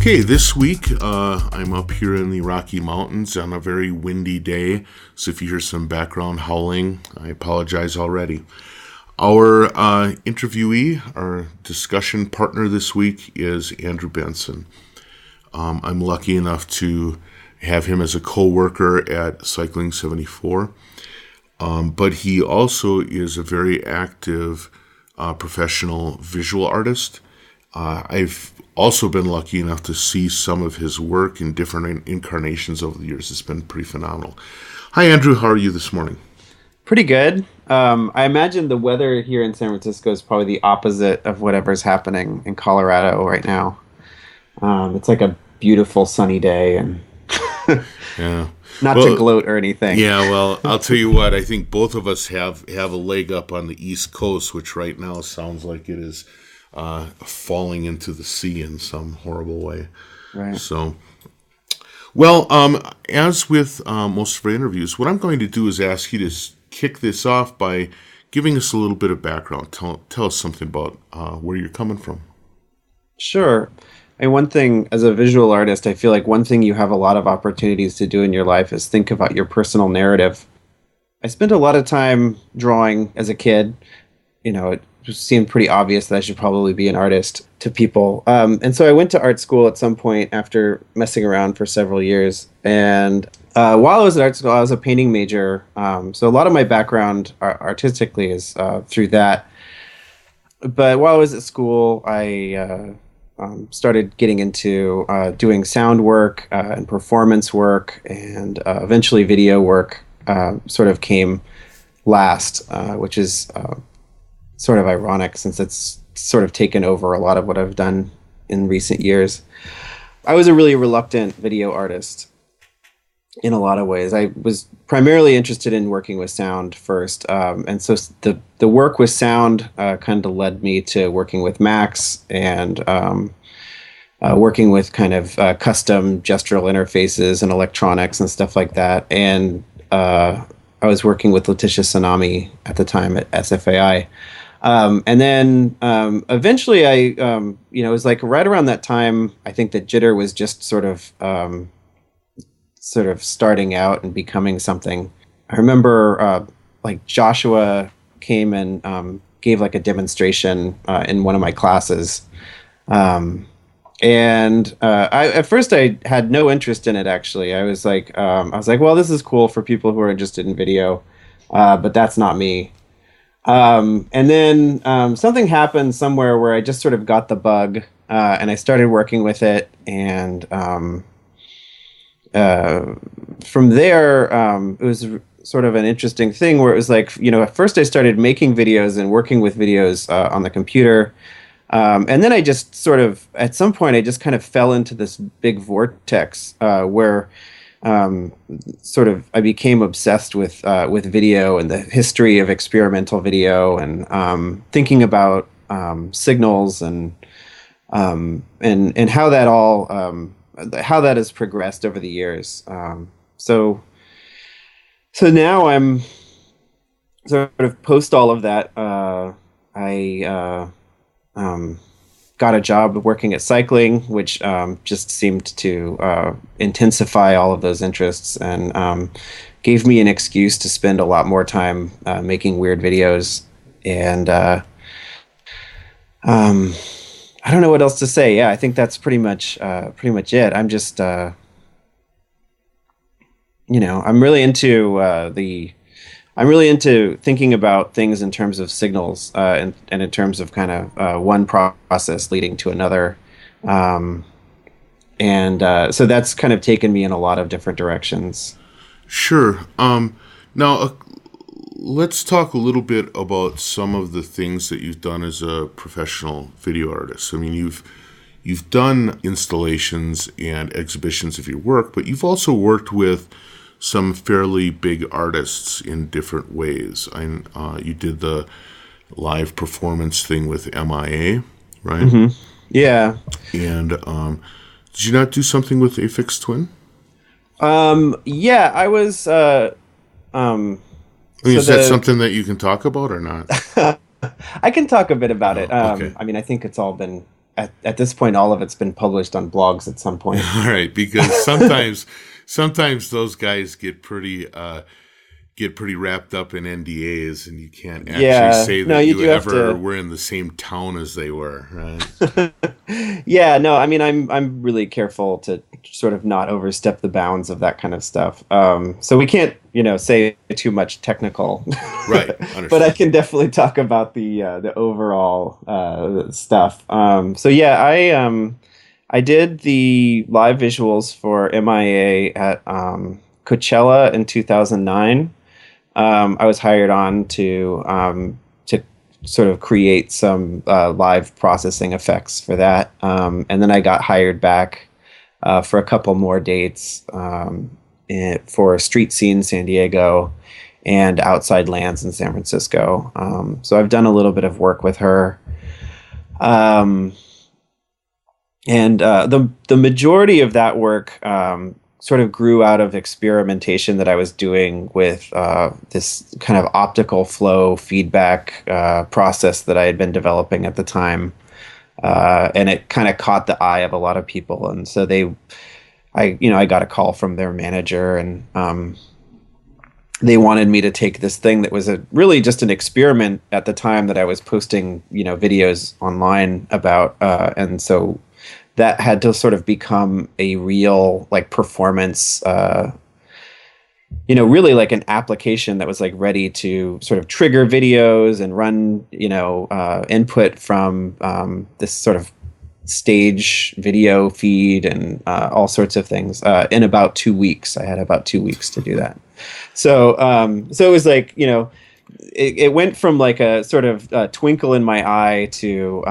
Okay, this week I'm up here in the Rocky Mountains on a very windy day, so if you hear some background howling, I apologize already. Our interviewee, our discussion partner this week is Andrew Benson. I'm lucky enough to have him as a co-worker at Cycling 74, but he also is a very active professional visual artist. I've also been lucky enough to see some of his work in different incarnations over the years. It's been pretty phenomenal. Hi, Andrew. How are you this morning? Pretty good. I imagine the weather here in San Francisco is probably the opposite of whatever's happening in Colorado right now. It's like a beautiful sunny day, and Yeah. not to gloat or anything. Yeah, well, I'll tell you what. I think both of us have a leg up on the East Coast, which right now sounds like it is falling into the sea in some horrible way. Right. So, well, as with most of our interviews, what I'm going to do is ask you to kick this off by giving us a little bit of background. Tell us something about where you're coming from. Sure. And one thing, as a visual artist, I feel like one thing you have a lot of opportunities to do in your life is think about your personal narrative. I spent a lot of time drawing as a kid. It seemed pretty obvious that I should probably be an artist to people. And so I went to art school at some point after messing around for several years. And while I was at art school, I was a painting major. So a lot of my background artistically is through that. But while I was at school, I started getting into doing sound work and performance work, and eventually video work sort of came last, which is sort of ironic since it's sort of taken over a lot of what I've done in recent years. I was a really reluctant video artist in a lot of ways. I was primarily interested in working with sound first. And so the work with sound kind of led me to working with Macs and working with kind of custom gestural interfaces and electronics and stuff like that. And I was working with Letitia Tsunami at the time at SFAI. And then eventually it was like right around that time, I think that Jitter was just sort of starting out and becoming something. I remember like Joshua came and gave like a demonstration in one of my classes. And at first I had no interest in it, actually. I was like, well, this is cool for people who are interested in video, but that's not me. And then something happened somewhere where I just sort of got the bug, and I started working with it. And from there, it was sort of an interesting thing where it was like, at first I started making videos and working with videos on the computer. And then I just sort of, at some point, I just kind of fell into this big vortex where sort of I became obsessed with video and the history of experimental video, and thinking about signals and how that all how that has progressed over the years. So now I'm sort of post all of that. I got a job working at cycling, which just seemed to intensify all of those interests, and gave me an excuse to spend a lot more time making weird videos. And I don't know what else to say. Yeah, I think that's pretty much it. I'm just I'm really into I'm really into thinking about things in terms of signals and in terms of kind of one process leading to another. So that's kind of taken me in a lot of different directions. Sure. Now, let's talk a little bit about some of the things that you've done as a professional video artist. I mean, you've done installations and exhibitions of your work, but you've also worked with some fairly big artists in different ways. You did the live performance thing with MIA, right? Mm-hmm. Yeah. And did you not do something with Aphex Twin? Yeah, I was. Is that something that you can talk about or not? I can talk a bit about it. Okay. I mean, I think it's all been at this point, all of it's been published on blogs at some point. All right, because sometimes those guys get pretty wrapped up in NDAs, and you can't actually say no, that you you do have ever to. were in the same town as they were, right? Yeah, no, I mean, I'm really careful to sort of not overstep the bounds of that kind of stuff. So we can't, say too much technical, Right, but I understand. can definitely talk about the overall stuff. So yeah, I did the live visuals for MIA at Coachella in 2009. I was hired on to sort of create some live processing effects for that, and then I got hired back for a couple more dates for Street Scene San Diego and Outside Lands in San Francisco. So I've done a little bit of work with her. Um, and the majority of that work sort of grew out of experimentation that I was doing with this kind of optical flow feedback process that I had been developing at the time, and it kind of caught the eye of a lot of people, and so I got a call from their manager, and they wanted me to take this thing that was really just an experiment at the time that I was posting, videos online about, and so that had to sort of become a real like performance, really like an application that was like ready to sort of trigger videos and run, input from this sort of stage video feed and all sorts of things in about 2 weeks. I had about 2 weeks to do that. So it was like, it went from like a sort of twinkle in my eye to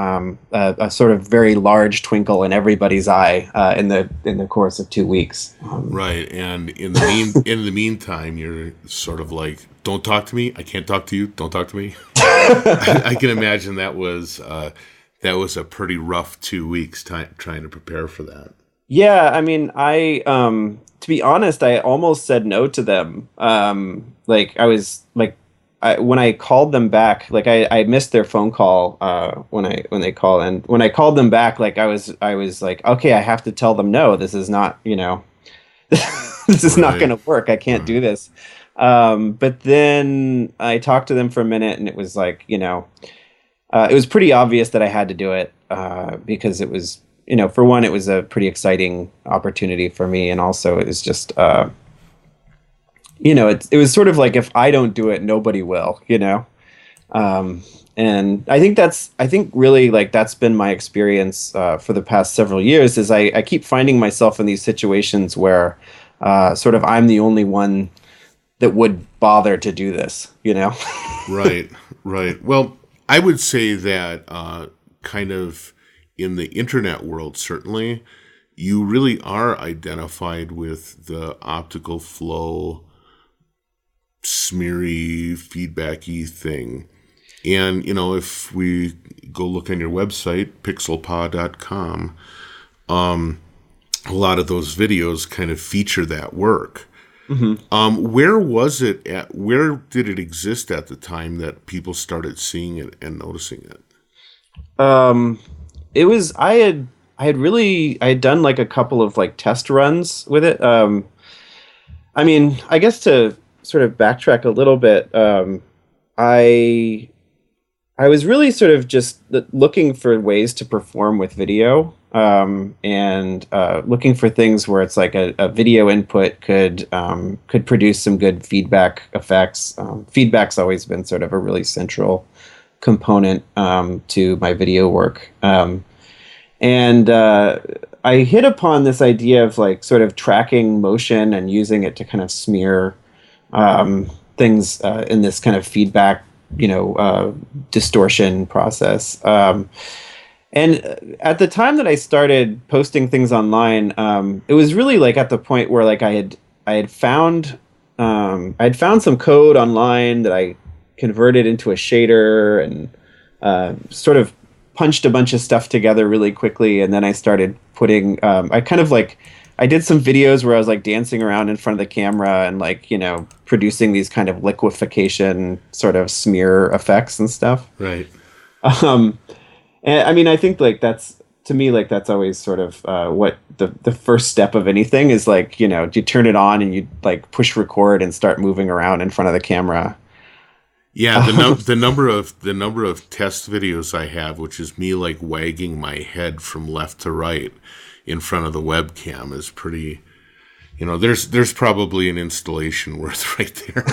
a sort of very large twinkle in everybody's eye in the course of 2 weeks. Right, and in the meantime, you're sort of like, don't talk to me. I can't talk to you. Don't talk to me. I can imagine that was a pretty rough 2 weeks trying to prepare for that. Yeah, I mean, I to be honest, I almost said no to them. Like I was like, when I called them back, like I missed their phone call when they called, and when I called them back, like I was like, okay, I have to tell them no, this is not, this is not Right. going to work. I can't do this. But then I talked to them for a minute, and it was like, it was pretty obvious that I had to do it because it was, for one, it was a pretty exciting opportunity for me, and also it was just, it was sort of like if I don't do it, nobody will, and I think really like that's been my experience for the past several years. Is I keep finding myself in these situations where sort of I'm the only one that would bother to do this. Right, right. Well, I would say that kind of in the internet world, certainly, you really are identified with the optical flow, smeary, feedbacky thing. And, if we go look on your website, pixelpaw.com, a lot of those videos kind of feature that work. Where was it at? Where did it exist at the time that people started seeing it and noticing it? Um, it was I had done like a couple of like test runs with it. I mean, I guess to sort of backtrack a little bit, I I was really sort of just looking for ways to perform with video, and looking for things where it's like a video input could produce some good feedback effects. Feedback's always been sort of a really central component to my video work. And I hit upon this idea of like sort of tracking motion and using it to kind of smear things in this kind of feedback, distortion process. And at the time that I started posting things online, it was really like at the point where like I had found some code online that I converted into a shader and sort of punched a bunch of stuff together really quickly, and then I started putting I did some videos where I was like dancing around in front of the camera and like producing these kind of liquefaction sort of smear effects and stuff. Right. um and I mean, I think like that's to me, like that's always sort of what the first step of anything is, like, you turn it on and you like push record and start moving around in front of the camera. Yeah, the number of test videos I have, which is me like wagging my head from left to right in front of the webcam, is pretty. There's probably an installation worth right there.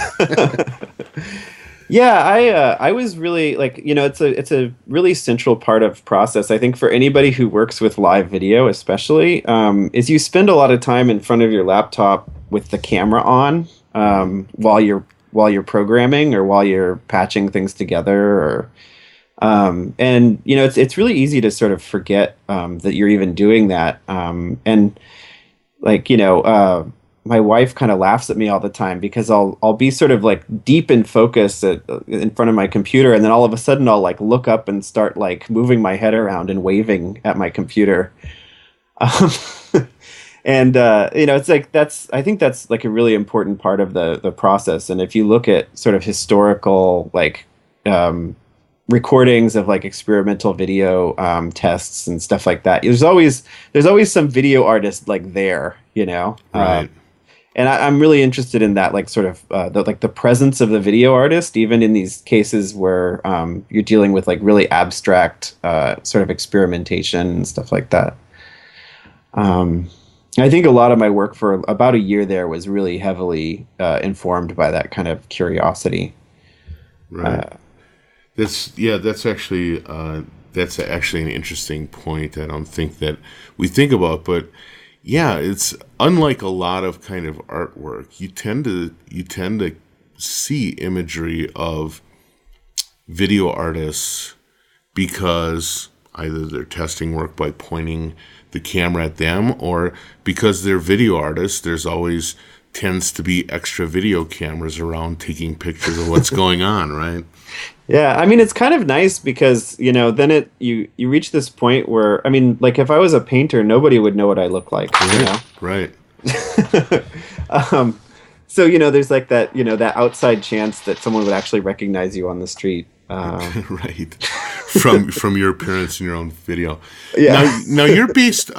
Yeah, I was really like, it's a really central part of process. I think for anybody who works with live video, especially, is you spend a lot of time in front of your laptop with the camera on, while you're programming or while you're patching things together, or and it's really easy to sort of forget that you're even doing that, and like my wife kind of laughs at me all the time because I'll be sort of like deep in focus in front of my computer, and then all of a sudden I'll like look up and start like moving my head around and waving at my computer. Um, and it's like I think that's like a really important part of the process. And if you look at sort of historical like recordings of like experimental video tests and stuff like that, there's always some video artist like there, Right. and I'm really interested in that, like sort of the presence of the video artist, even in these cases where you're dealing with like really abstract sort of experimentation and stuff like that. I think a lot of my work for about a year there was really heavily informed by that kind of curiosity. Right. That's actually an interesting point. I don't think that we think about, but yeah, it's unlike a lot of kind of artwork. You tend to see imagery of video artists because either they're testing work by pointing the camera at them, or because they're video artists, there's always tends to be extra video cameras around taking pictures of what's going on, right? Yeah, I mean, it's kind of nice because, then you reach this point where, I mean, like if I was a painter, nobody would know what I look like, Right. So, there's like that, that outside chance that someone would actually recognize you on the street. Right. From your appearance in your own video. Yeah. Now you're based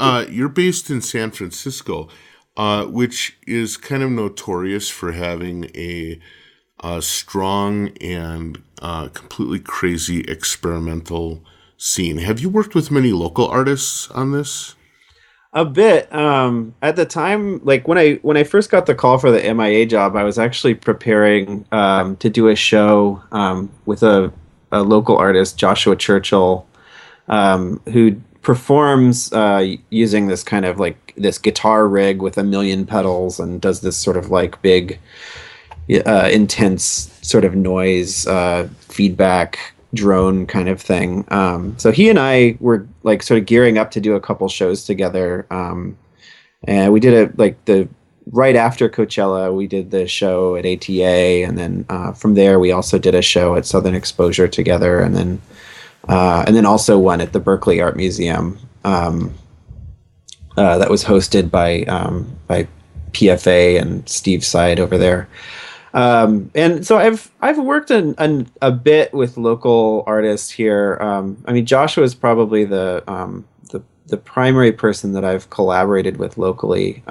in San Francisco, which is kind of notorious for having a strong and completely crazy experimental scene. Have you worked with many local artists on this? A bit. At the time, like when I first got the call for the MIA job, I was actually preparing to do a show with a local artist, Joshua Churchill, who performs using this kind of like this guitar rig with a million pedals and does this sort of like big, intense sort of noise feedback drone kind of thing. So he and I were like sort of gearing up to do a couple shows together. And we did it like right after Coachella, we did the show at ATA. And then from there, we also did a show at Southern Exposure together. And then also one at the Berkeley Art Museum that was hosted by PFA and Steve Side over there. And so I've worked a bit with local artists here. I mean, Joshua is probably the primary person that I've collaborated with locally.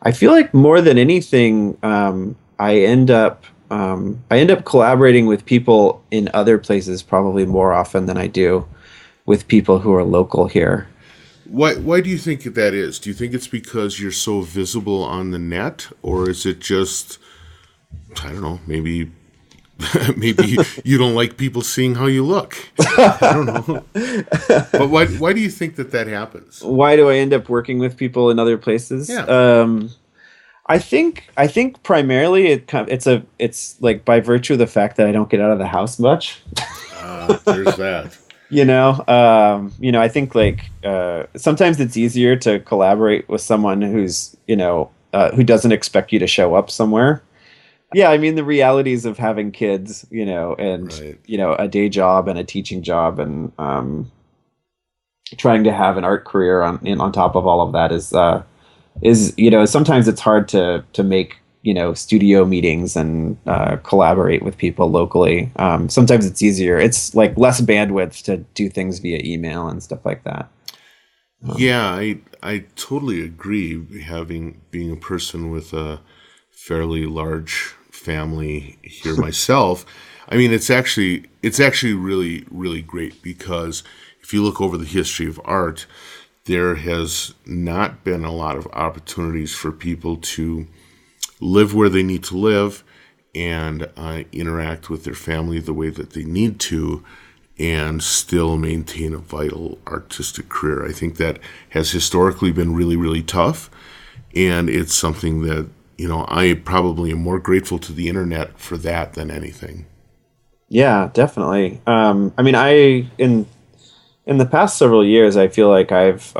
I feel like more than anything, I end up collaborating with people in other places probably more often than I do with people who are local here. Why do you think that is? Do you think it's because you're so visible on the net, or is it just, I don't know, maybe you don't like people seeing how you look? I don't know. But why do you think that happens? Why do I end up working with people in other places? Yeah. I think primarily it's like by virtue of the fact that I don't get out of the house much. There's that. I think like sometimes it's easier to collaborate with someone who's who doesn't expect you to show up somewhere. Yeah, I mean the realities of having kids, and Right. A day job and a teaching job, and trying to have an art career on top of all of that is sometimes it's hard to make studio meetings and collaborate with people locally. Sometimes it's easier. It's like less bandwidth to do things via email and stuff like that. Yeah, I totally agree. Being a person with a fairly large family here myself, I mean it's actually really great because if you look over the history of art, there has not been a lot of opportunities for people to live where they need to live and interact with their family the way that they need to and still maintain a vital artistic career. I think that has historically been really tough, and it's something that, I probably am more grateful to the internet for that than anything. Yeah, definitely. I mean, I in the past several years, I feel like I've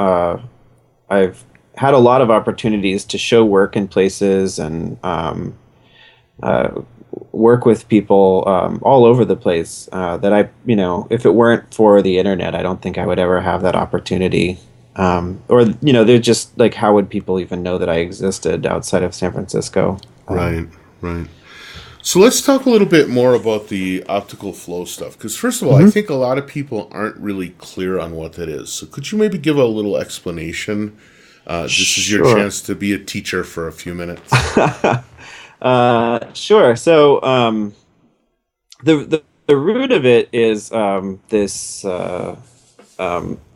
had a lot of opportunities to show work in places and uh, work with people all over the place. That if it weren't for the internet, I don't think I would ever have that opportunity. Or they're just like, how would people even know that I existed outside of San Francisco? Right, right. So let's talk a little bit more about the optical flow stuff. Because first of all, I Mhm. think a lot of people aren't really clear on what that is. So could you maybe give a little explanation? This is your Sure. chance to be a teacher for a few minutes. Sure. So the root of it is this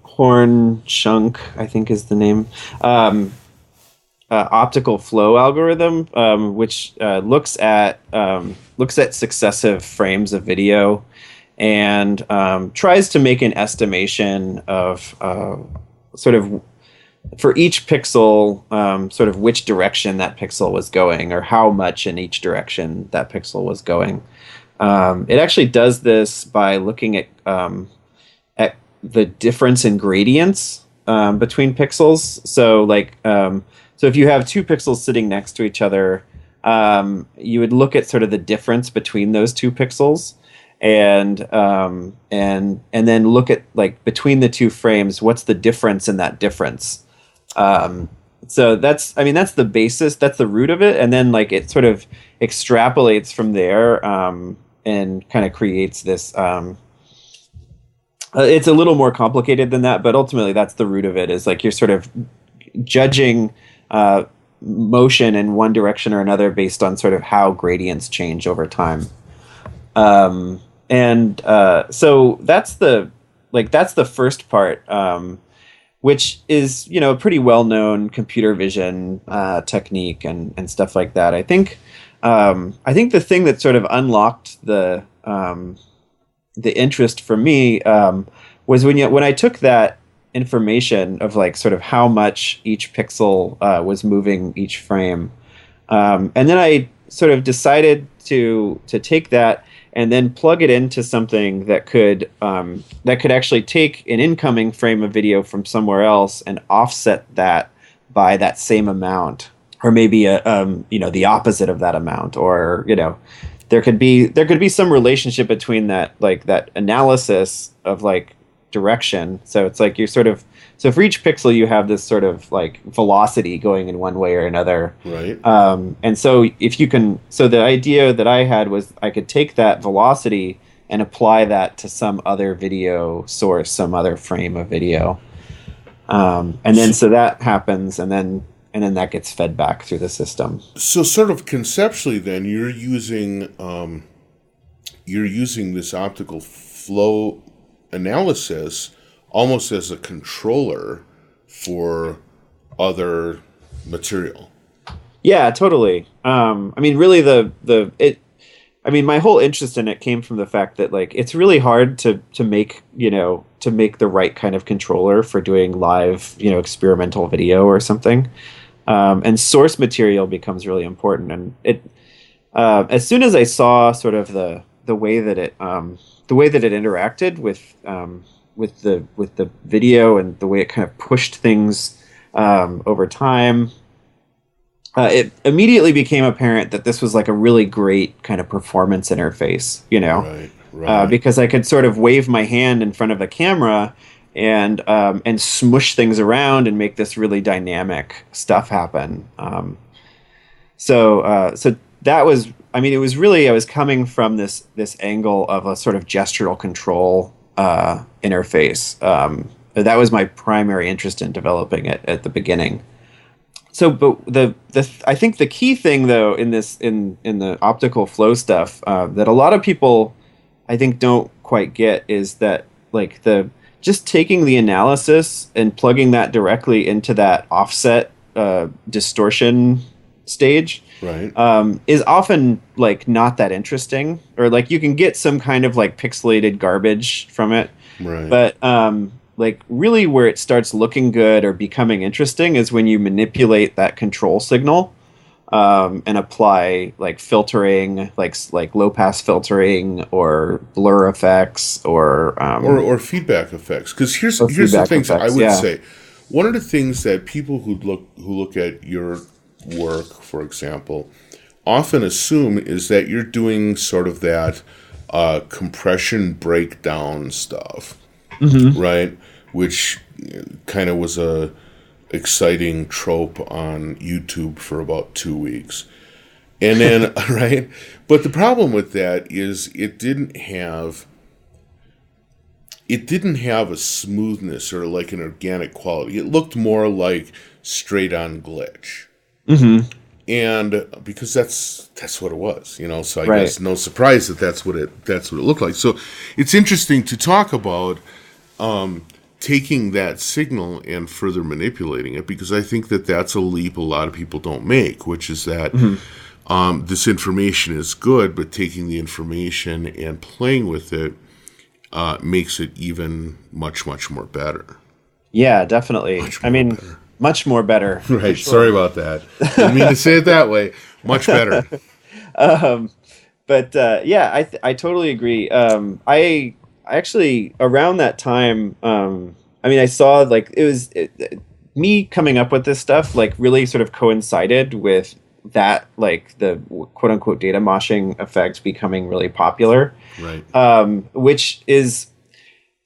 horn chunk, I think is the name, um, optical flow algorithm, which looks at successive frames of video and tries to make an estimation of sort of for each pixel, sort of which direction that pixel was going, or how much in each direction that pixel was going. It actually does this by looking at the difference in gradients between pixels. So if you have two pixels sitting next to each other, you would look at sort of the difference between those two pixels, and then look at, like, between the two frames, what's the difference in that difference. Um, so that's the basis, that's the root of it, and then like it sort of extrapolates from there, and kind of creates this. It's a little more complicated than that, but ultimately that's the root of it. Is like you're sort of judging uh, motion in one direction or another based on sort of how gradients change over time. And So that's the first part, which is, a pretty well known computer vision technique and stuff like that. I think the thing that sort of unlocked the interest for me, was when I took that information of, like, sort of how much each pixel was moving each frame, and then I sort of decided to take that and then plug it into something that could actually take an incoming frame of video from somewhere else and offset that by that same amount, or maybe the opposite of that amount, or there could be some relationship between that, like that analysis of, like, direction. So it's like you're sort of so for each pixel you have this sort of like velocity going in one way or another. Right. And so if you can, so the idea that I had was I could take that velocity and apply that to some other video source, some other frame of video. And then So, so that happens, and then that gets fed back through the system. so sort of conceptually, then you're using this optical flow analysis almost as a controller for other material. Yeah, totally. I mean, really, the it. I mean, my whole interest in it came from the fact that, like, it's really hard to make the right kind of controller for doing live, experimental video or something. And source material becomes really important. And as soon as I saw sort of the way that it interacted with the video, and the way it kind of pushed things over time, it immediately became apparent that this was like a really great kind of performance interface, Right, right. because I could sort of wave my hand in front of a camera and smush things around and make this really dynamic stuff happen. So that was, I mean, it was really, I was coming from this angle of a sort of gestural control interface, that was my primary interest in developing it at the beginning. So, but I think the key thing though in the optical flow stuff that a lot of people I think don't quite get is that like the just taking the analysis and plugging that directly into that offset distortion stage, Right. is often like not that interesting, or like you can get some kind of like pixelated garbage from it, Right. but like really where it starts looking good or becoming interesting is when you manipulate that control signal and apply like filtering, like low pass filtering or blur effects or feedback effects. Because here's the feedback things I effects, would yeah. say. One of the things that people who look at your work, for example, often assume is that you're doing sort of that compression breakdown stuff, right? Which kind of was a exciting trope on YouTube for about 2 weeks. And then, right? But the problem with that is it didn't have a smoothness or like an organic quality. It looked more like straight on glitch. Mm-hmm. And because that's what it was, so I Right. guess no surprise that that's what it looked like. So it's interesting to talk about taking that signal and further manipulating it, because I think that that's a leap a lot of people don't make, which is that this information is good, but taking the information and playing with it makes it even much, much more better. Yeah, definitely. Better. Much more better. Right. Sure. Sorry about that. Didn't mean to say it that way. Much better. But yeah, I totally agree. I actually around that time, I saw like me coming up with this stuff like really sort of coincided with that, like the quote unquote data moshing effect becoming really popular, Right. which is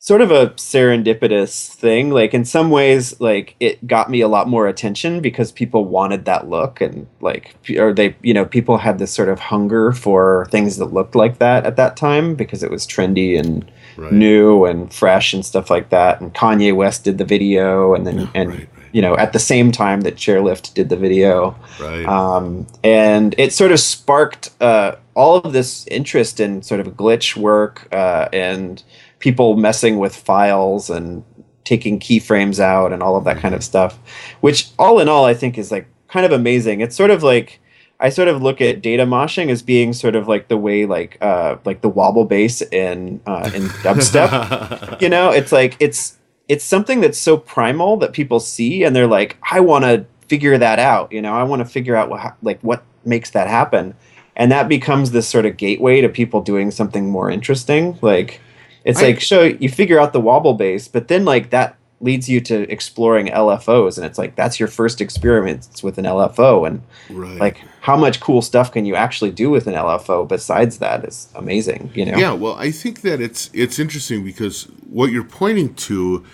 sort of a serendipitous thing. Like in some ways, like it got me a lot more attention because people wanted that look, and like, or they, people had this sort of hunger for things that looked like that at that time because it was trendy and Right. new and fresh and stuff like that. And Kanye West did the video, and then Right. at the same time that Chairlift did the video, Right. and it sort of sparked all of this interest in sort of glitch work and people messing with files and taking keyframes out and all of that kind of stuff, which all in all I think is like kind of amazing. It's sort of like I sort of look at data moshing as being sort of like the way like the wobble bass in dubstep. It's like it's something that's so primal that people see and they're like, I want to figure that out. I want to figure out what makes that happen, and that becomes this sort of gateway to people doing something more interesting. Like it's like, so you figure out the wobble bass, but then like that leads you to exploring LFOs, and it's like that's your first experience with an LFO, and Right. like how much cool stuff can you actually do with an LFO besides that is amazing. Yeah, well, I think that it's interesting because what you're pointing to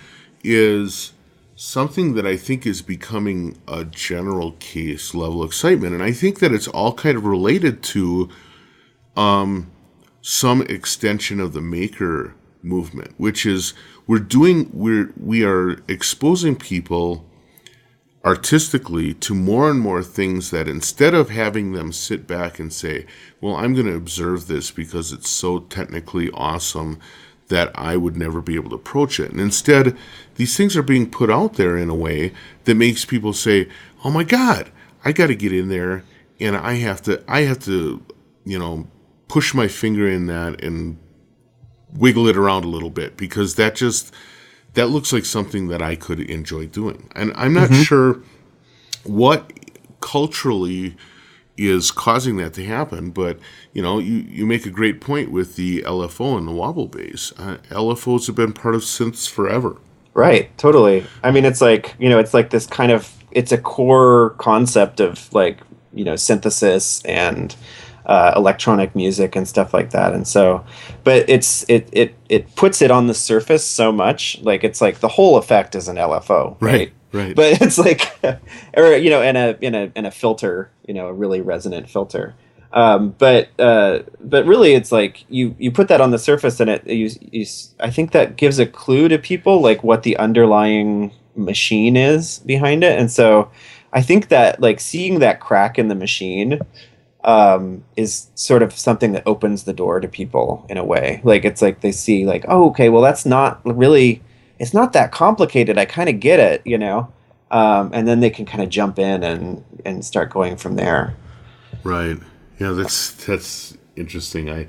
is something that I think is becoming a general case level excitement, and I think that it's all kind of related to some extension of the maker movement, which is we are exposing people artistically to more and more things that instead of having them sit back and say, well, I'm going to observe this because it's so technically awesome that I would never be able to approach it. And instead, these things are being put out there in a way that makes people say, oh my God, I got to get in there and I have to, push my finger in that and wiggle it around a little bit, because that looks like something that I could enjoy doing. And I'm not sure what culturally is causing that to happen, but you make a great point with the LFO and the wobble bass. LFOs have been part of synths forever. Right, totally. It's like, it's like this kind of, it's a core concept of like, synthesis and electronic music and stuff like that. And so, but it puts it on the surface so much, like it's like the whole effect is an LFO, right? Right. But it's like, or in a filter, a really resonant filter. But really, it's like you put that on the surface, and I think that gives a clue to people like what the underlying machine is behind it. And so I think that like seeing that crack in the machine is sort of something that opens the door to people in a way. Like it's like they see like, oh, okay, well that's not really, it's not that complicated. I kind of get it, you know. And then they can kind of jump in and start going from there. Right. Yeah, that's interesting. I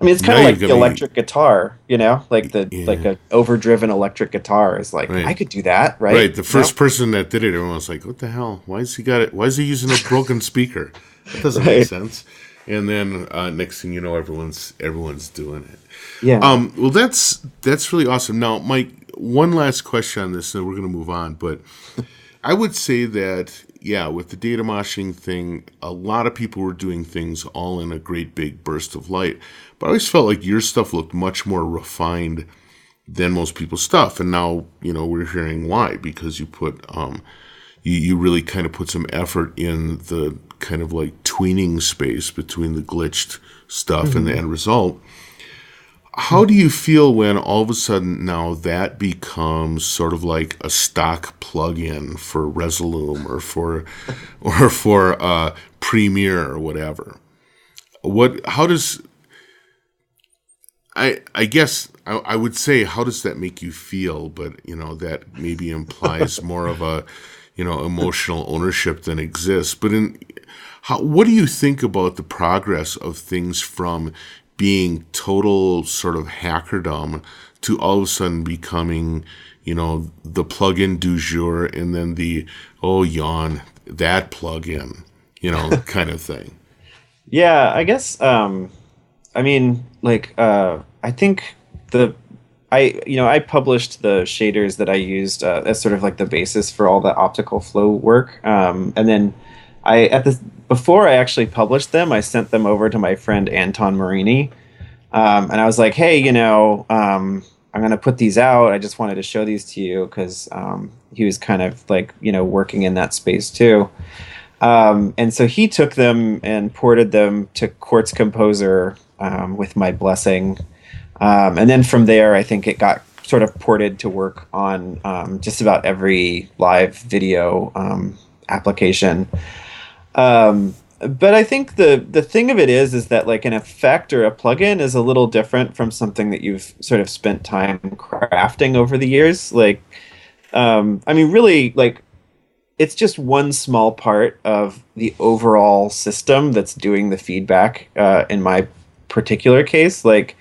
mean, it's kind Now of you're like the gonna electric guitar, you know, like yeah. a overdriven electric guitar is like I Right. could do that, right? Right. The You know? first person that did it, everyone was like, "What the hell? Why is he got it? Why is he using a broken speaker? That doesn't make Right. sense." And then next thing you know, everyone's doing it. Yeah. Well, that's really awesome. Now, Mike, one last question on this, and we're going to move on. But I would say that, yeah, with the data moshing thing, a lot of people were doing things all in a great big burst of light. But I always felt like your stuff looked much more refined than most people's stuff. And now, we're hearing why, because you put, you really kind of put some effort in the kind of like tweening space between the glitched stuff and the end result. How do you feel when all of a sudden now that becomes sort of like a stock plug-in for Resolume or for Premiere or whatever? How does I guess I would say, how does that make you feel? But that maybe implies more of a emotional ownership than exists. But what do you think about the progress of things from being total sort of hackerdom to all of a sudden becoming, the plugin du jour, and then the, oh, yawn, that plugin, kind of thing? Yeah, I guess I mean like I think I published the shaders that I used as sort of like the basis for all the optical flow work. And then before I actually published them, I sent them over to my friend Anton Marini. And I was like, hey, I'm going to put these out. I just wanted to show these to you because he was kind of like, working in that space too. And so he took them and ported them to Quartz Composer with my blessing. And then from there, I think it got sort of ported to work on just about every live video application. But I think the thing of it is that like an effect or a plugin is a little different from something that you've sort of spent time crafting over the years. Like, I mean, really, like, it's just one small part of the overall system that's doing the feedback in my particular case. Like,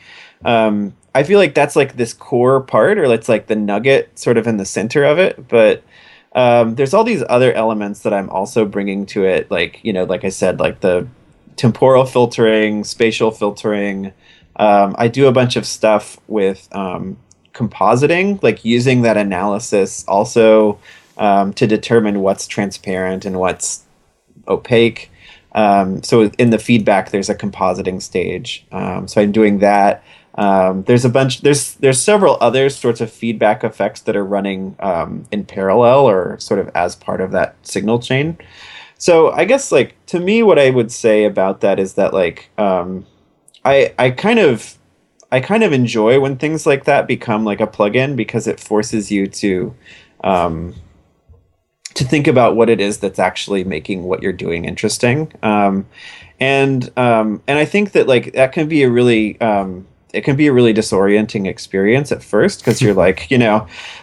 I feel like that's like this core part, or it's like the nugget sort of in the center of it. But there's all these other elements that I'm also bringing to it, like, like I said, like the temporal filtering, spatial filtering. I do a bunch of stuff with compositing, like using that analysis also to determine what's transparent and what's opaque. So in the feedback, there's a compositing stage. So I'm doing that. There's several other sorts of feedback effects that are running in parallel or sort of as part of that signal chain. So I guess like to me, what I would say about that is that like I kind of enjoy when things like that become like a plugin, because it forces you to think about what it is that's actually making what you're doing interesting. And I think that like that can be a really it can be a really disorienting experience at first, because you're like,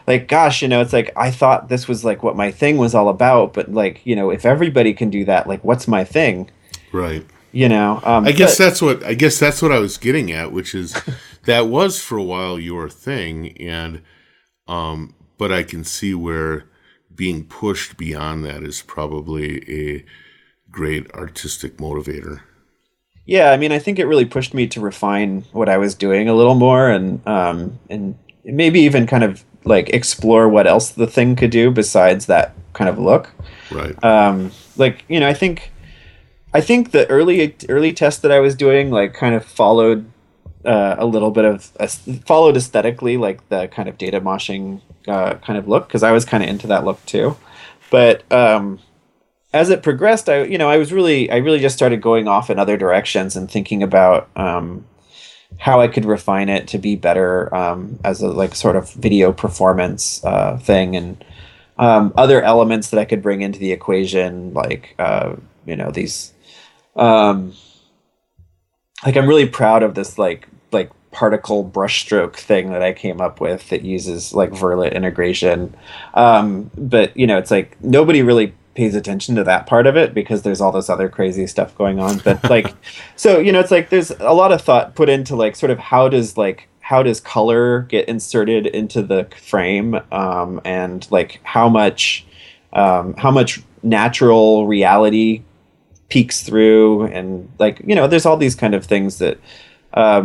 like, gosh, it's like, I thought this was like what my thing was all about, but like, if everybody can do that, like, what's my thing? Right. I guess that's what I was getting at, which is that was for a while your thing, and but I can see where being pushed beyond that is probably a great artistic motivator. Yeah, I mean, I think it really pushed me to refine what I was doing a little more, and maybe even kind of like explore what else the thing could do besides that kind of look. Right. Like, I think the early test that I was doing like kind of followed a little bit of followed aesthetically like the kind of data moshing kind of look, because I was kind of into that look too. But as it progressed, I really just started going off in other directions and thinking about how I could refine it to be better as a like sort of video performance thing, and other elements that I could bring into the equation, like these um, like I'm really proud of this like particle brushstroke thing that I came up with that uses like Verlet integration. But it's like nobody really pays attention to that part of it because there's all this other crazy stuff going on. But like, so it's like there's a lot of thought put into like sort of how does color get inserted into the frame, and like how much natural reality peeks through, and like there's all these kind of things that I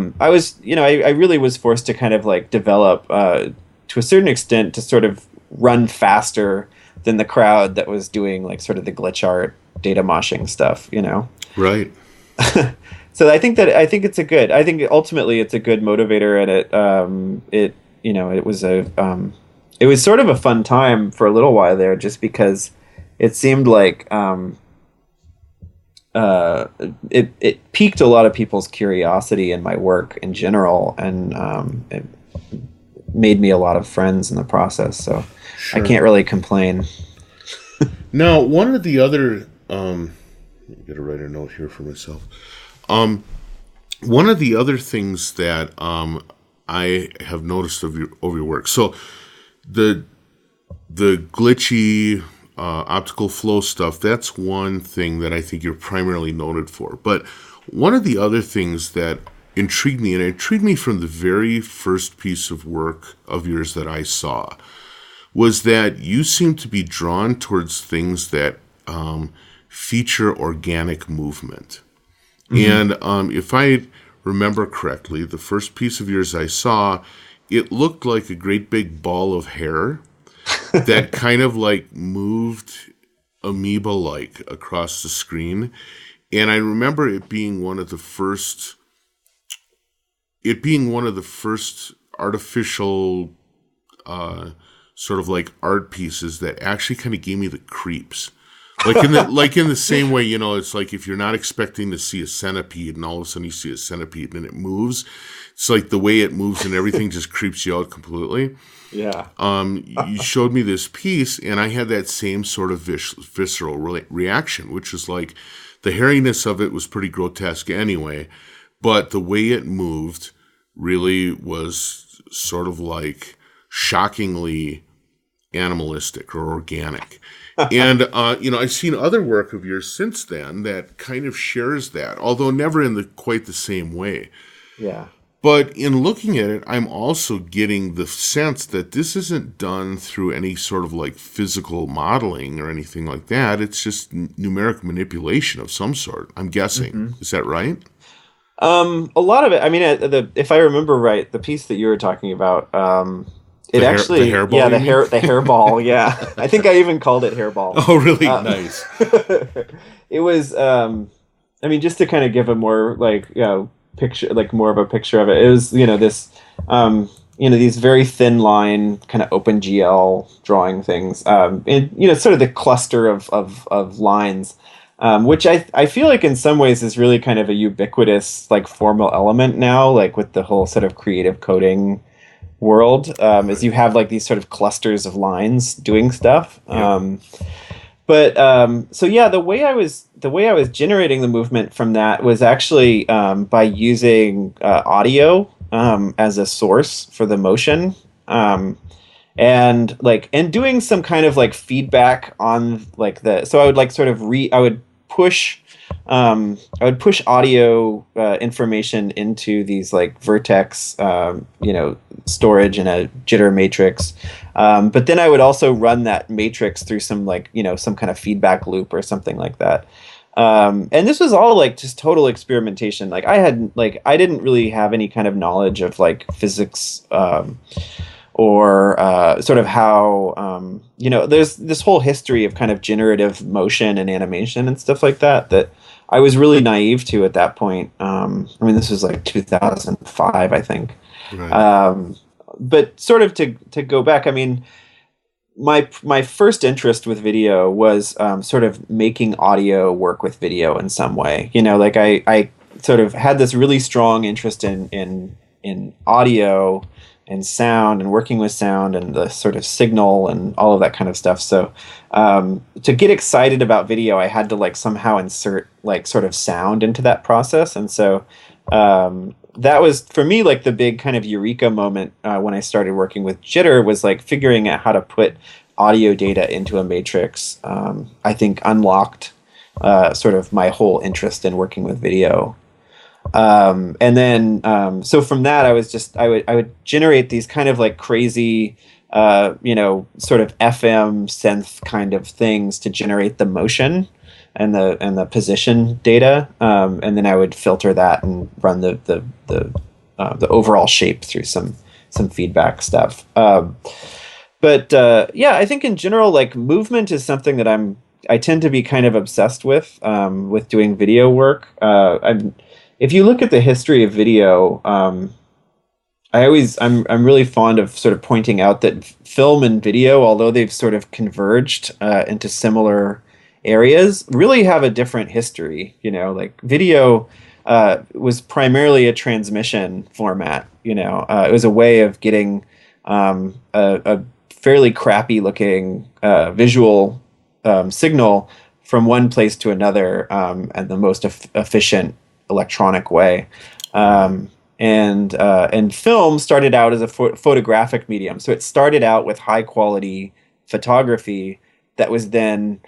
really was forced to kind of like develop to a certain extent to sort of run faster than the crowd that was doing like sort of the glitch art data moshing stuff. Right. So I think I think ultimately it's a good motivator, and it was sort of a fun time for a little while there, just because it seemed like it piqued a lot of people's curiosity in my work in general, and it made me a lot of friends in the process. So Sure. I can't really complain. Now, one of the other, I gotta write a note here for myself. One of the other things that I have noticed of your work. So the glitchy optical flow stuff, that's one thing that I think you're primarily noted for. But one of the other things that intrigued me, and it intrigued me from the very first piece of work of yours that I saw, was that you seem to be drawn towards things that feature organic movement. Mm-hmm. And if I remember correctly, the first piece of yours I saw, it looked like a great big ball of hair that kind of like moved amoeba-like across the screen. And I remember it being one of the first artificial sort of like art pieces that actually kind of gave me the creeps. Like in the same way, it's like if you're not expecting to see a centipede and all of a sudden you see a centipede and it moves, it's like the way it moves and everything just creeps you out completely. Yeah. You showed me this piece and I had that same sort of visceral reaction, which is like the hairiness of it was pretty grotesque anyway, but the way it moved really was sort of like shockingly animalistic or organic. And, I've seen other work of yours since then that kind of shares that, although never in quite the same way. Yeah. But in looking at it, I'm also getting the sense that this isn't done through any sort of like physical modeling or anything like that. It's just numeric manipulation of some sort, I'm guessing. Mm-hmm. Is that right? A lot of it. I mean, if I remember right, the piece that you were talking about, the hairball. Yeah, I think I even called it hairball. Oh, really? Nice. It was. I mean, just to kind of give a more like picture, like more of a picture of it. It was this these very thin line kind of OpenGL drawing things, and sort of the cluster of lines. Which I feel like in some ways is really kind of a ubiquitous like formal element now, like with the whole sort of creative coding world, is you have like these sort of clusters of lines doing stuff. Yeah. So yeah, the way I was generating the movement from that was actually by using audio as a source for the motion. And doing some kind of like feedback on like so I would like sort of I would push audio information into these like vertex storage in a jitter matrix, but then I would also run that matrix through some like some kind of feedback loop or something like that. And this was all like just total experimentation. Like I didn't really have any kind of knowledge of like physics, or sort of how there's this whole history of kind of generative motion and animation and stuff like that I was really naive to at that point. I mean, this was like 2005, I think. Right. But sort of to go back, I mean, my first interest with video was sort of making audio work with video in some way. Like I sort of had this really strong interest in audio and sound and working with sound and the sort of signal and all of that kind of stuff. So to get excited about video, I had to like somehow insert like sort of sound into that process. And so that was for me like the big kind of eureka moment when I started working with jitter, was like figuring out how to put audio data into a matrix. I think unlocked sort of my whole interest in working with video. And then so from that I would generate these kind of like crazy sort of FM synth kind of things to generate the motion and the position data, and then I would filter that and run the overall shape through some feedback stuff. But yeah, I think in general, like movement is something that I tend to be kind of obsessed with doing video work. If you look at the history of video, I'm really fond of sort of pointing out that film and video, although they've sort of converged into similar areas, really have a different history. Like video was primarily a transmission format. It was a way of getting a fairly crappy looking visual signal from one place to another, and the most efficient electronic way. And film started out as a photographic medium. So it started out with high quality photography that was then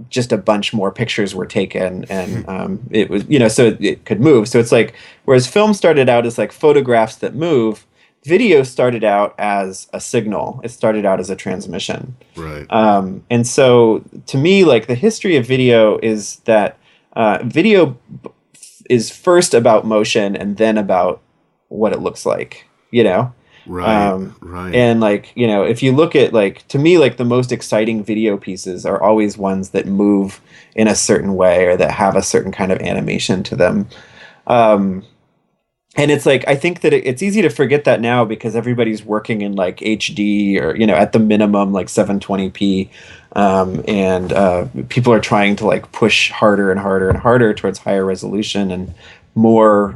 just a bunch more pictures were taken, and it was, so it could move. So it's like, whereas film started out as like photographs that move, video started out as a signal. It started out as a transmission. Right. And so to me, like the history of video is that video is first about motion and then about what it looks like, Right. Right. And like, if you look at like, to me, like the most exciting video pieces are always ones that move in a certain way or that have a certain kind of animation to them. And it's like, I think that it's easy to forget that now because everybody's working in like HD or, at the minimum, like 720p. And people are trying to like push harder and harder and harder towards higher resolution and more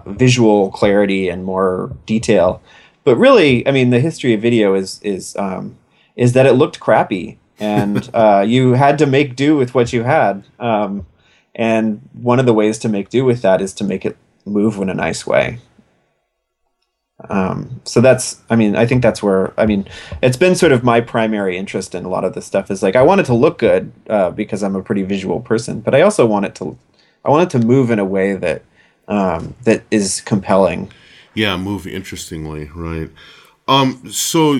visual clarity and more detail. But really, I mean, the history of video is that it looked crappy, and you had to make do with what you had. And one of the ways to make do with that is to make it move in a nice way. So that's, I think that's where, it's been sort of my primary interest in a lot of this stuff is like, I want it to look good because I'm a pretty visual person, but I also want it to move in a way that that is compelling. Yeah, move interestingly, right? So,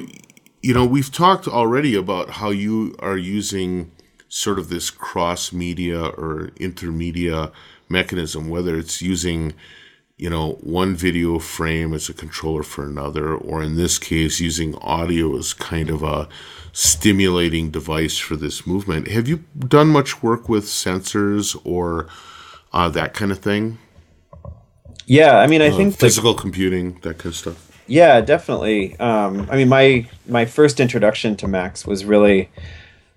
we've talked already about how you are using sort of this cross-media or intermedia mechanism, whether it's using, one video frame as a controller for another, or in this case, using audio as kind of a stimulating device for this movement. Have you done much work with sensors or that kind of thing? Yeah, I think physical computing, that kind of stuff. Yeah, definitely. My first introduction to Max was really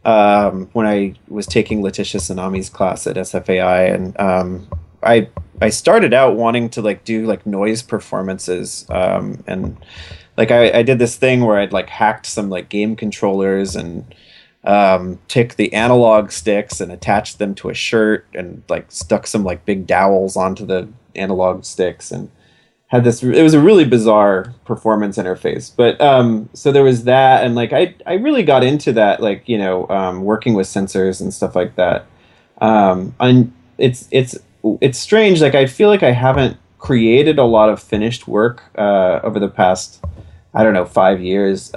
when I was taking Letitia Sanami's class at SFAI, and I started out wanting to like do like noise performances, and like I did this thing where I'd like hacked some like game controllers and took the analog sticks and attached them to a shirt and like stuck some like big dowels onto the analog sticks and had this. It was a really bizarre performance interface, but so there was that, and like I really got into that, like working with sensors and stuff like that. And it's strange, like I feel like I haven't created a lot of finished work over the past, I don't know, 5 years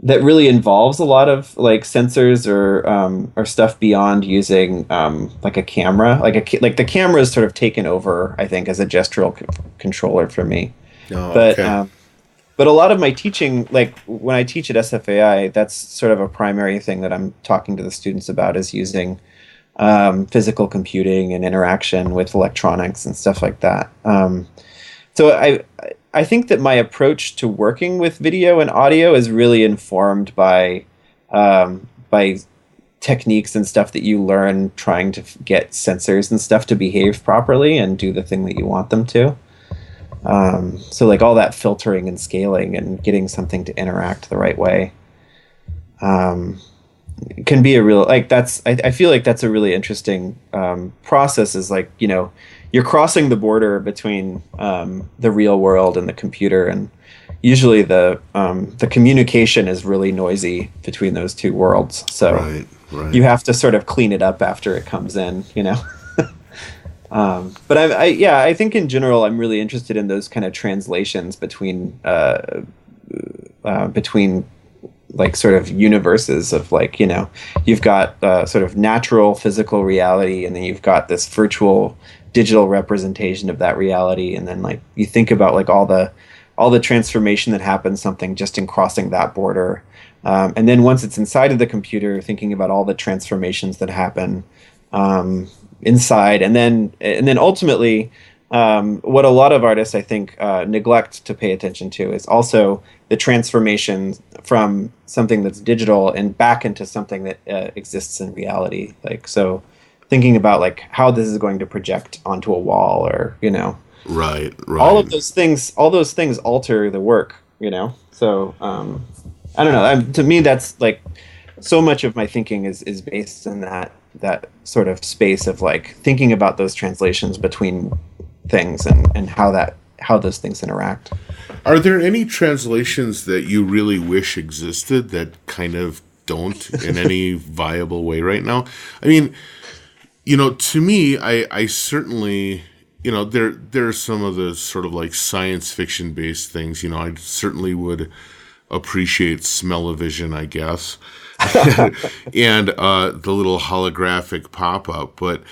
that really involves a lot of like sensors or stuff beyond using like a camera. Like the camera is sort of taken over, I think, as a gestural controller for me. Oh, But okay. but a lot of my teaching, like when I teach at SFAI, that's sort of a primary thing that I'm talking to the students about, is using physical computing and interaction with electronics and stuff like that. So I think that my approach to working with video and audio is really informed by techniques and stuff that you learn trying to get sensors and stuff to behave properly and do the thing that you want them to. So like all that filtering and scaling and getting something to interact the right way can be a real like that's I feel like that's a really interesting process is like you're crossing the border between the real world and the computer, and usually the communication is really noisy between those two worlds, so Right. you have to sort of clean it up after it comes in. But I think in general I'm really interested in those kind of translations between like sort of universes of like you've got sort of natural physical reality, and then you've got this virtual digital representation of that reality, and then like you think about like all the transformation that happens something just in crossing that border, and then once it's inside of the computer, thinking about all the transformations that happen inside, and then ultimately what a lot of artists I think neglect to pay attention to is also the transformation from something that's digital and back into something that exists in reality. Like, so thinking about like how this is going to project onto a wall, or Right. all those things alter the work. So I don't know. To me, that's like so much of my thinking is based in that sort of space of like thinking about those translations between things and how those things interact. Are there any translations that you really wish existed that kind of don't in any viable way right now? I mean, to me, I certainly, there are some of the sort of like science fiction based things, I certainly would appreciate smell-o-vision, I guess, and the little holographic pop-up. But,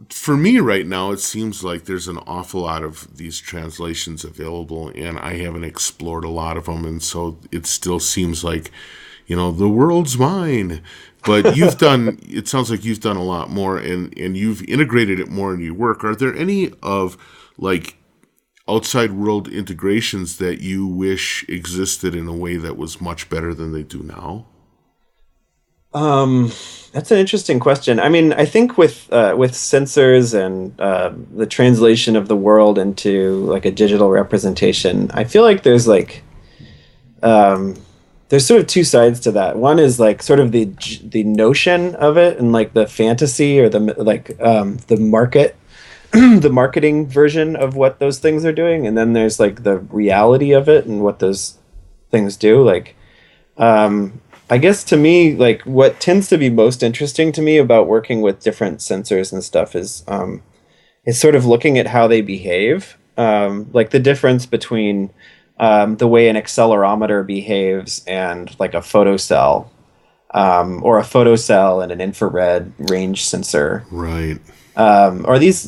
for me right now, it seems like there's an awful lot of these translations available, and I haven't explored a lot of them, and so it still seems like, the world's mine. But it sounds like you've done a lot more, and you've integrated it more in your work. Are there any of, like, outside world integrations that you wish existed in a way that was much better than they do now? That's an interesting question. I mean, I think with sensors and the translation of the world into like a digital representation, I feel like there's sort of two sides to that. One is like sort of the notion of it and like the fantasy or the market, the marketing version of what those things are doing, and then there's like the reality of it and what those things do. Like, I guess to me, like what tends to be most interesting to me about working with different sensors and stuff is sort of looking at how they behave, like the difference between the way an accelerometer behaves and like a photocell, or a photocell and an infrared range sensor, Right. or all these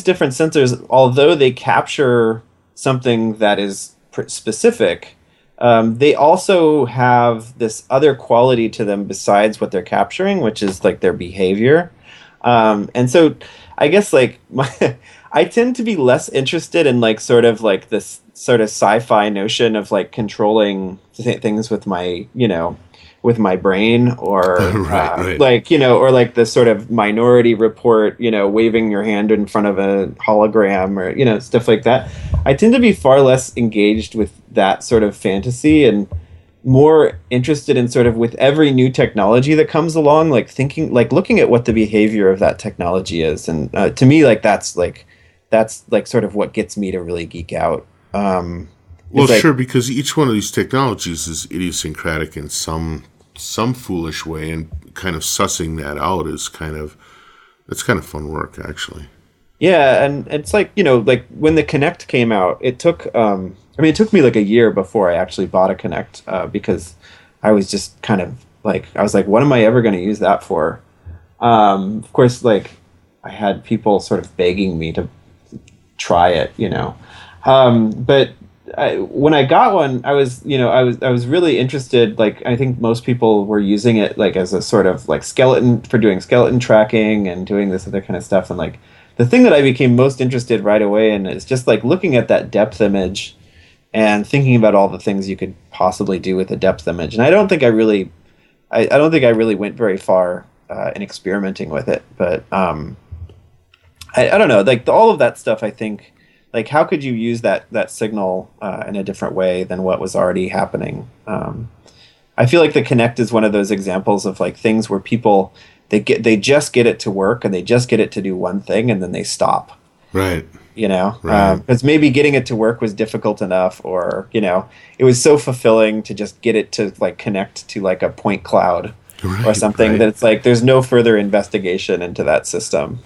different sensors, although they capture something that is specific. They also have this other quality to them besides what they're capturing, which is like their behavior. And so I guess like I tend to be less interested in like sort of like this sort of sci-fi notion of like controlling things with my brain, or Right. like or like the sort of Minority Report, waving your hand in front of a hologram, or stuff like that. I tend to be far less engaged with that sort of fantasy and more interested in sort of with every new technology that comes along, like looking at what the behavior of that technology is, and to me that's sort of what gets me to really geek out. Well, sure, because each one of these technologies is idiosyncratic in some foolish way, and kind of sussing that out is kind of fun work, actually. Yeah, and it's like like when the Kinect came out, it took it took me like a year before I actually bought a Kinect, because I was just kind of like, I was like, what am I ever going to use that for? Of course, like I had people sort of begging me to try it, but when I got one, I was really interested. Like, I think most people were using it like as a sort of like skeleton for doing skeleton tracking and doing this other kind of stuff. And like the thing that I became most interested right away in is just like looking at that depth image and thinking about all the things you could possibly do with a depth image. And I don't think I don't think I really went very far in experimenting with it. But I don't know, like all of that stuff. I think. Like, how could you use that signal in a different way than what was already happening? I feel like the Kinect is one of those examples of like things where people they just get it to work and they just get it to do one thing and then they stop. Right. You know, Right. because maybe getting it to work was difficult enough, or it was so fulfilling to just get it to like connect to like a point cloud or Right. something Right. that it's like there's no further investigation into that system.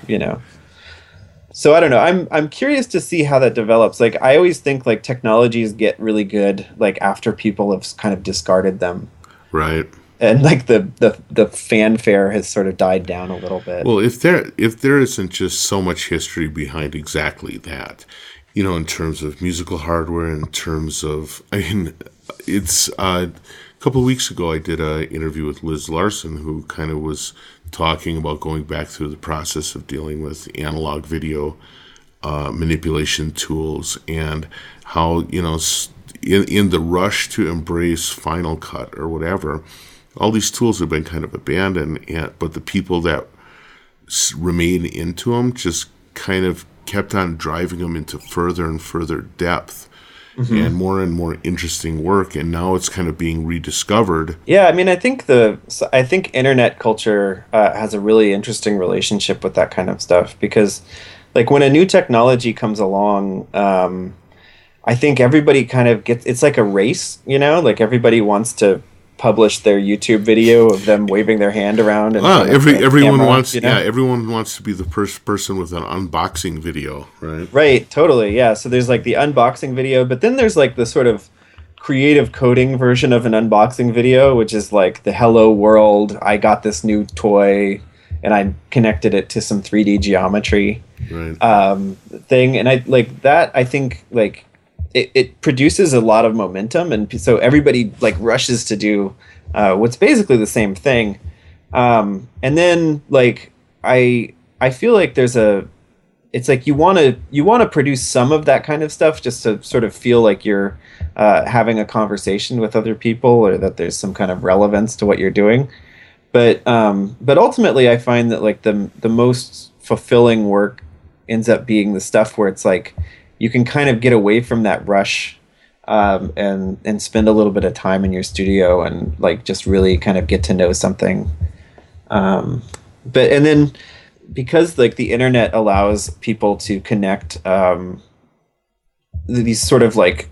So I don't know. I'm curious to see how that develops. Like I always think like technologies get really good like after people have kind of discarded them, Right. and like the fanfare has sort of died down a little bit. Well, if there isn't just so much history behind exactly that, in terms of musical hardware, in terms of, I mean, it's a couple of weeks ago I did an interview with Liz Larson, who kind of was talking about going back through the process of dealing with analog video manipulation tools, and how in the rush to embrace Final Cut or whatever, all these tools have been kind of abandoned, but the people that remain into them just kind of kept on driving them into further and further depth. Mm-hmm. And more interesting work, and now it's kind of being rediscovered. Yeah, I mean, I think internet culture has a really interesting relationship with that kind of stuff, because, like, when a new technology comes along, I think everybody kind of it's like a race, like everybody wants to publish their YouTube video of them waving their hand around, and everyone camera, wants everyone wants to be the first person with an unboxing video, right, totally, yeah. So there's like the unboxing video, but then there's like the sort of creative coding version of an unboxing video, which is like the hello world, I got this new toy and I connected it to some 3D geometry thing, and I like that. I think like it produces a lot of momentum, and so everybody like rushes to do what's basically the same thing, and then like I feel like it's like you want to produce some of that kind of stuff just to sort of feel like you're having a conversation with other people, or that there's some kind of relevance to what you're doing, but ultimately I find that like the most fulfilling work ends up being the stuff where it's like you can kind of get away from that rush, and spend a little bit of time in your studio and like just really kind of get to know something. And then because like the internet allows people to connect these sort of like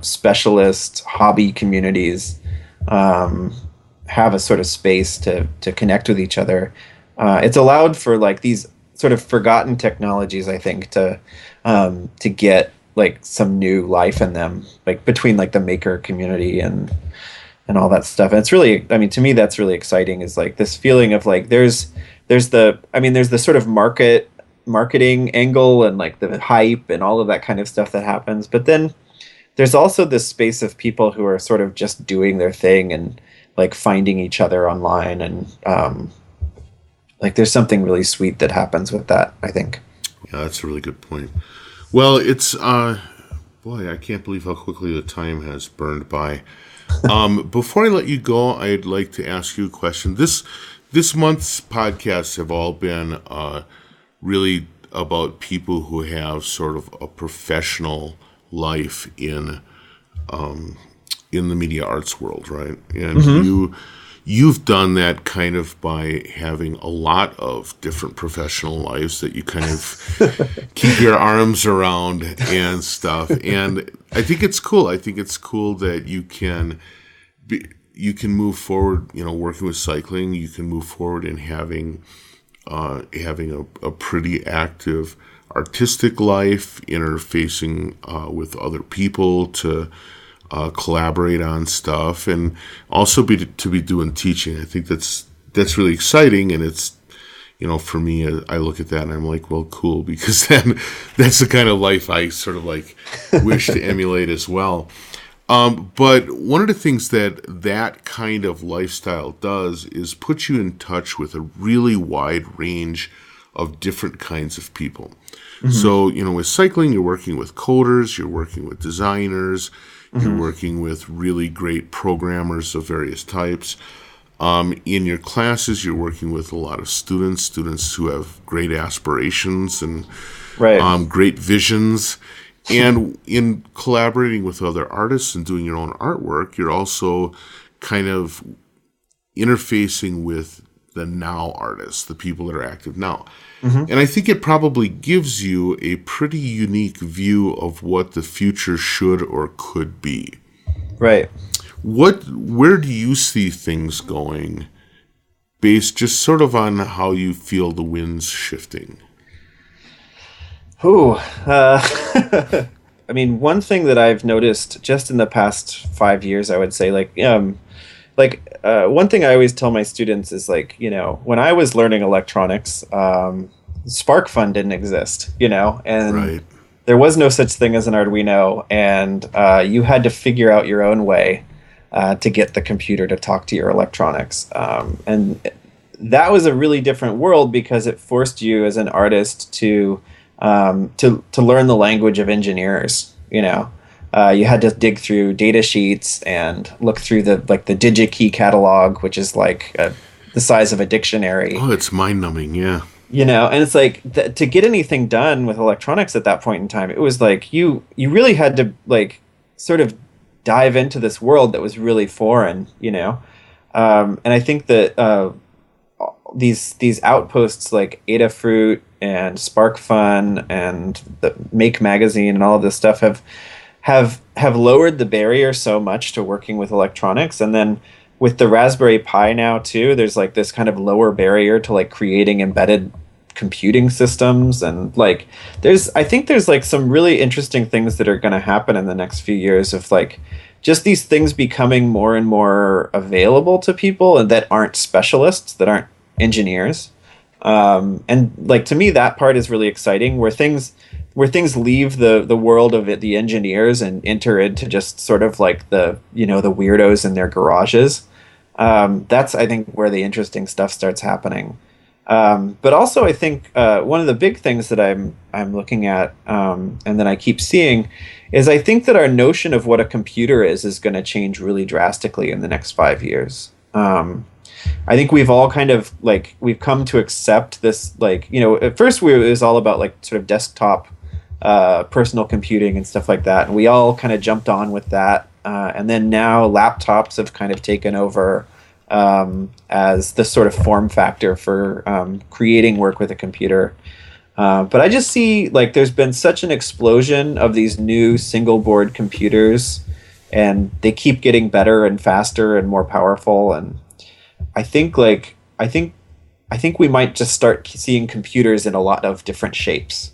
specialist hobby communities, have a sort of space to connect with each other. It's allowed for like these sort of forgotten technologies, I think, to get like some new life in them, like between like the maker community and all that stuff. And it's really, I mean, to me, that's really exciting, is like this feeling of like there's the sort of marketing angle and like the hype and all of that kind of stuff that happens. But then there's also this space of people who are sort of just doing their thing and like finding each other online, and like there's something really sweet that happens with that, I think. Yeah, that's a really good point. Well, it's boy, I can't believe how quickly the time has burned by. Before I let you go, I'd like to ask you a question. This month's podcasts have all been really about people who have sort of a professional life in the media arts world, right? And you've done that kind of by having a lot of different professional lives that you kind of keep your arms around and stuff. And I think it's cool. I think it's cool that you can move forward, working with cycling. You can move forward in having a pretty active artistic life, interfacing with other people to collaborate on stuff, and also to be doing teaching. I think that's really exciting, and For me, I look at that and I'm like, well, cool, because then that's the kind of life I sort of like wish to emulate as well. But one of the things that kind of lifestyle does is put you in touch with a really wide range of different kinds of people. Mm-hmm. So, with cycling, you're working with coders, you're working with designers, you're working with really great programmers of various types. In your classes, you're working with a lot of students who have great aspirations and great visions. And in collaborating with other artists and doing your own artwork, you're also kind of interfacing with the now artists, the people that are active now. Mm-hmm. And I think it probably gives you a pretty unique view of what the future should or could be. Right. Where do you see things going based just sort of on how you feel the wind's shifting? I mean, one thing that I've noticed just in the past 5 years, I would say, one thing I always tell my students is when I was learning electronics, SparkFun didn't exist, and right. There was no such thing as an Arduino, and you had to figure out your own way to get the computer to talk to your electronics. And that was a really different world because it forced you as an artist to learn the language of engineers. You had to dig through data sheets and look through the DigiKey catalog, which is the size of a dictionary. Oh, it's mind-numbing, yeah. And it's to get anything done with electronics at that point in time, it was you really had to sort of dive into this world that was really foreign, and I think that these outposts like Adafruit and SparkFun and the Make magazine and all of this stuff have lowered the barrier so much to working with electronics. And then with the Raspberry Pi now too, there's this kind of lower barrier to creating embedded computing systems. And I think there's some really interesting things that are going to happen in the next few years of just these things becoming more and more available to people and that aren't specialists, that aren't engineers. And to me, that part is really exciting, where things leave the world of the engineers and enter into just sort of the weirdos in their garages. That's, I think, where the interesting stuff starts happening. But also, I think one of the big things that I'm looking at and that I keep seeing is I think that our notion of what a computer is going to change really drastically in the next 5 years. I think we've all kind of we've come to accept this, at first it was all about sort of desktop personal computing and stuff like that. And we all kind of jumped on with that. And then now laptops have kind of taken over as the sort of form factor for creating work with a computer. But I just see there's been such an explosion of these new single board computers, and they keep getting better and faster and more powerful. And I think we might just start seeing computers in a lot of different shapes,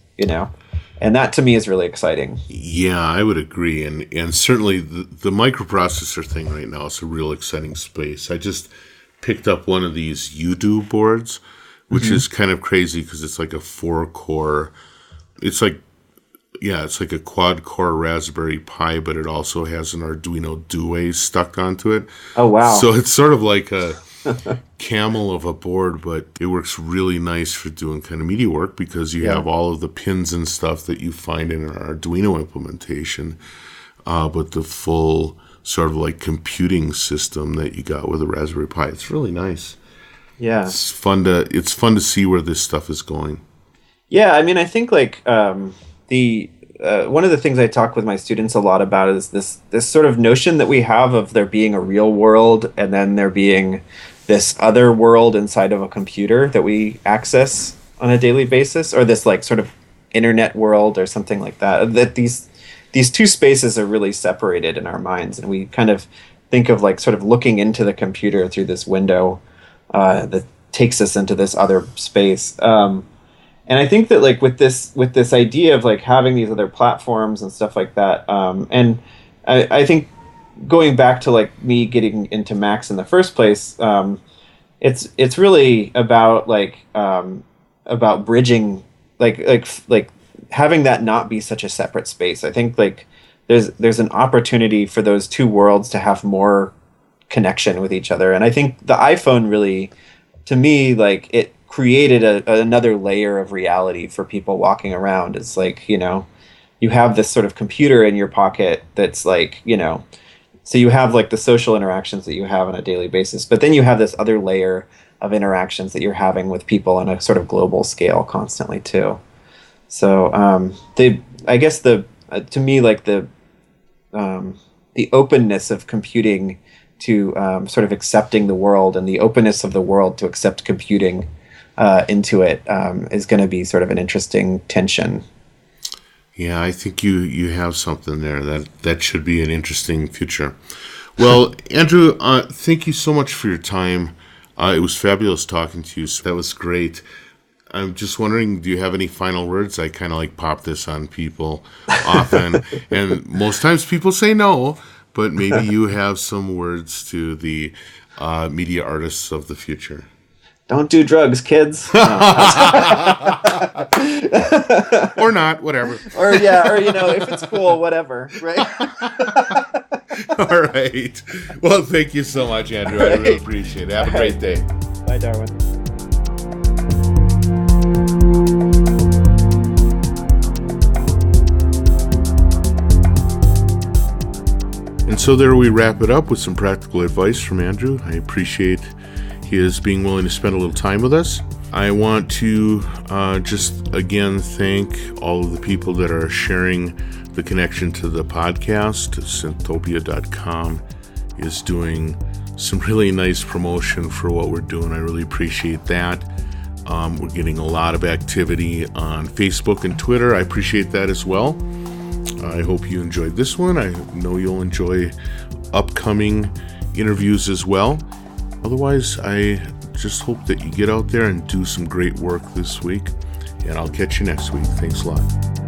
and that to me is really exciting. Yeah, I would agree, and certainly the microprocessor thing right now is a real exciting space. I just picked up one of these UDO boards, which is kind of crazy because it's a 4-core. It's a quad-core Raspberry Pi, but it also has an Arduino Due stuck onto it. Oh, wow. So it's sort of like a camel of a board, but it works really nice for doing kind of media work because you have all of the pins and stuff that you find in an Arduino implementation, but the full sort of computing system that you got with a Raspberry Pi. It's really nice. Yeah. It's fun to see where this stuff is going. Yeah, I mean, I think the one of the things I talk with my students a lot about is this sort of notion that we have of there being a real world and then there being this other world inside of a computer that we access on a daily basis, or this sort of internet world or something like that. That these two spaces are really separated in our minds, and we kind of think of sort of looking into the computer through this window that takes us into this other space. And I think that with this idea of having these other platforms and stuff like that, and I think going back to me getting into Macs in the first place, it's really about about bridging, like having that not be such a separate space. I think like there's an opportunity for those two worlds to have more connection with each other. And I think the iPhone really, to me, like it created another layer of reality for people walking around. It's like, you have this sort of computer in your pocket that's like, so you have like the social interactions that you have on a daily basis, but then you have this other layer of interactions that you're having with people on a sort of global scale constantly too. So I guess to me, like the openness of computing to sort of accepting the world, and the openness of the world to accept computing into it is going to be sort of an interesting tension. Yeah, I think you have something there that should be an interesting future. Well, Andrew, thank you so much for your time. It was fabulous talking to you. So that was great. I'm just wondering, do you have any final words? I kind of like pop this on people often, and most times people say no, but maybe you have some words to the media artists of the future. Don't do drugs, kids. Or not, whatever. or if it's cool, whatever, right? All right. Well, thank you so much, Andrew. I really appreciate it. Have a great day. Bye, Darwin. And so there we wrap it up with some practical advice from Andrew. I appreciate his being willing to spend a little time with us. I want to just again thank all of the people that are sharing the connection to the podcast. Synthopia.com is doing some really nice promotion for what we're doing. I really appreciate that. We're getting a lot of activity on Facebook and Twitter. I appreciate that as well. I hope you enjoyed this one. I know you'll enjoy upcoming interviews as well. Otherwise, I just hope that you get out there and do some great work this week. And I'll catch you next week. Thanks a lot.